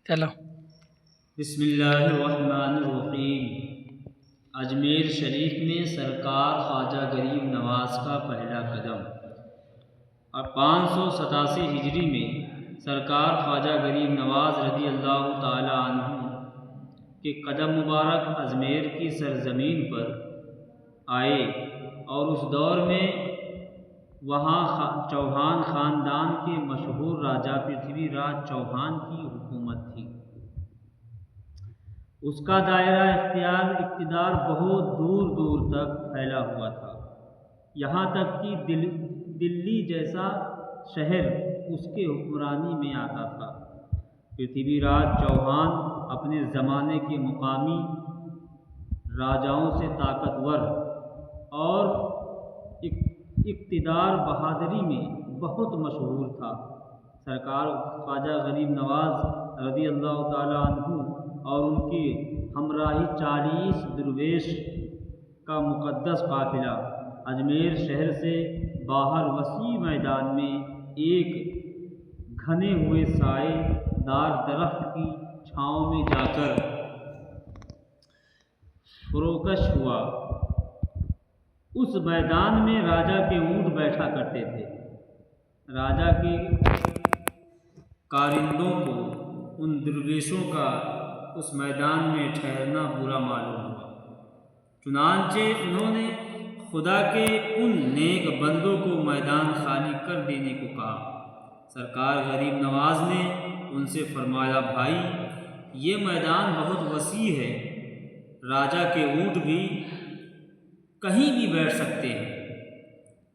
چلو بسم اللہ الرحمن الرحیم۔ اجمیر شریف میں سرکار خواجہ غریب نواز کا پہلا قدم، اور 587 ہجری میں سرکار خواجہ غریب نواز رضی اللہ تعالی عنہ کے قدم مبارک اجمیر کی سرزمین پر آئے، اور اس دور میں وہاں چوہان خاندان کے مشہور راجا پرتھوی راج چوہان کی حکومت تھی۔ اس کا دائرہ اقتدار بہت دور دور تک پھیلا ہوا تھا، یہاں تک کہ دلی جیسا شہر اس کے حکمرانی میں آتا تھا۔ پرتھوی راج چوہان اپنے زمانے کے مقامی راجاؤں سے طاقتور اور اقتدار بہادری میں بہت مشہور تھا۔ سرکار خواجہ غریب نواز رضی اللہ تعالیٰ عنہ اور ان کی ہمراہی 40 درویش کا مقدس قافلہ اجمیر شہر سے باہر وسیع میدان میں ایک گھنے ہوئے سائے دار درخت کی چھاؤں میں جا کر فروکش ہوا۔ اس میدان میں راجا کے اونٹ بیٹھا کرتے تھے۔ راجا کے کارندوں کو ان درویشوں کا اس میدان میں ٹھہرنا برا معلوم ہوا، چنانچہ انہوں نے خدا کے ان نیک بندوں کو میدان خالی کر دینے کو کہا۔ سرکار غریب نواز نے ان سے فرمایا، بھائی، یہ میدان بہت وسیع ہے، راجا کے اونٹ بھی کہیں بھی بیٹھ سکتے ہیں،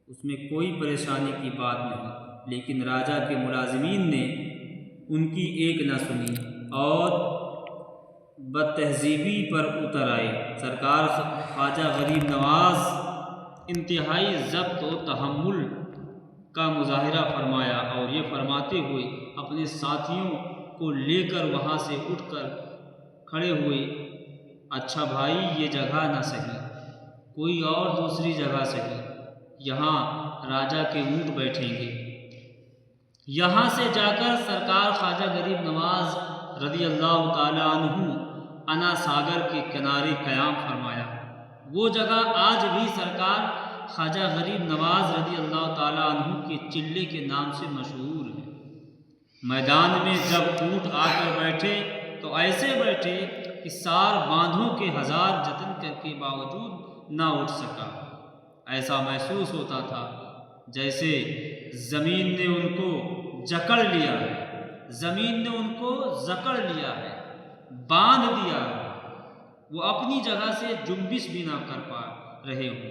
اس میں کوئی پریشانی کی بات نہیں۔ لیکن راجا کے ملازمین نے ان کی ایک نہ سنی اور بدتہذیبی پر اتر آئے۔ سرکار خواجہ غریب نواز انتہائی ضبط و تحمل کا مظاہرہ فرمایا، اور یہ فرماتے ہوئے اپنے ساتھیوں کو لے کر وہاں سے اٹھ کر کھڑے ہوئے، اچھا بھائی، یہ جگہ نہ صحیح، کوئی اور دوسری جگہ صحیح، یہاں راجا کے اونٹ بیٹھیں گے۔ یہاں سے جا کر سرکار خواجہ غریب نواز رضی اللہ تعالی عنہ انا ساگر کے کنارے قیام فرمایا۔ وہ جگہ آج بھی سرکار خواجہ غریب نواز رضی اللہ تعالی عنہ کے چلے کے نام سے مشہور ہے۔ میدان میں جب اونٹ آ کر بیٹھے تو ایسے بیٹھے کہ سار باندھوں کے 1000 جتن کر کے باوجود نہ اٹھ سکا۔ ایسا محسوس ہوتا تھا جیسے زمین نے ان کو جکڑ لیا ہے، زمین نے ان کو جکڑ لیا ہے، باندھ دیا ہے، وہ اپنی جگہ سے جنبش بھی نہ کر پا رہے ہوں۔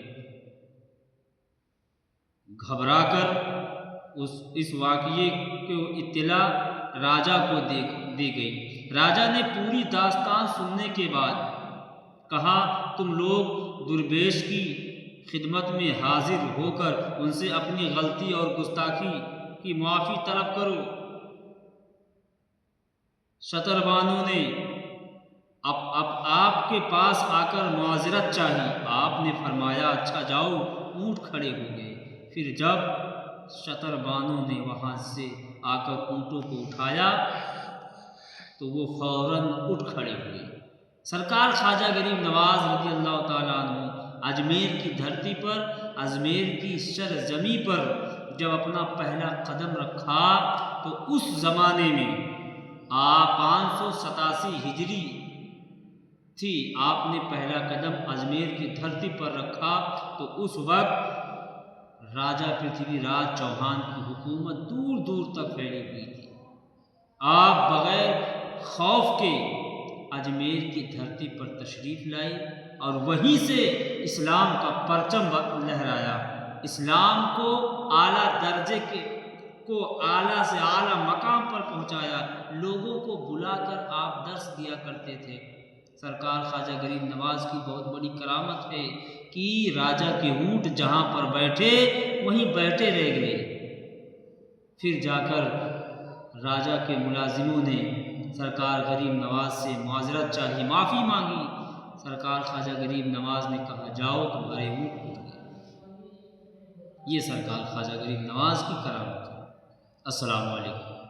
گھبرا کر اس واقعے کی اطلاع راجا کو دی گئی۔ راجا نے پوری داستان سننے کے بعد کہا، تم لوگ درویش کی خدمت میں حاضر ہو کر ان سے اپنی غلطی اور گستاخی کی معافی طلب کرو۔ شتربانو نے اب آپ کے پاس آ کر معذرت چاہی۔ آپ نے فرمایا، اچھا جاؤ۔ اونٹ کھڑے ہو گئے۔ پھر جب شتربانو نے وہاں سے آ کر اونٹوں کو اٹھایا تو وہ فوراً اٹھ کھڑے ہوئے۔ سرکار خواجہ غریب نواز رضی اللہ تعالیٰ عنہ اجمیر کی دھرتی پر، اجمیر کی سرزمین پر جب اپنا پہلا قدم رکھا تو اس زمانے میں 587 ہجری تھی، آپ نے پہلا قدم اجمیر کی دھرتی پر رکھا تو اس وقت راجا پرتھوی راج چوہان کی حکومت دور دور تک پھیلی ہوئی تھی۔ آپ بغیر خوف کے اجمیر کی دھرتی پر تشریف لائے اور وہیں سے اسلام کا پرچم لہرایا، اسلام کو اعلیٰ درجے کو اعلیٰ سے اعلیٰ مقام پر پہنچایا۔ لوگوں کو بلا کر آپ درس دیا کرتے تھے۔ سرکار خواجہ غریب نواز کی بہت بڑی کرامت ہے کہ راجا کے اونٹ جہاں پر بیٹھے وہیں بیٹھے رہ گئے۔ پھر جا کر راجا کے ملازموں نے سرکار غریب نواز سے معذرت چاہی، معافی مانگی۔ سرکار خواجہ غریب نواز نے کہا، جاؤ، تمہارے اونٹ اٹھ گئے۔ یہ سرکار خواجہ غریب نواز کی کرامت ہے۔ السلام علیکم۔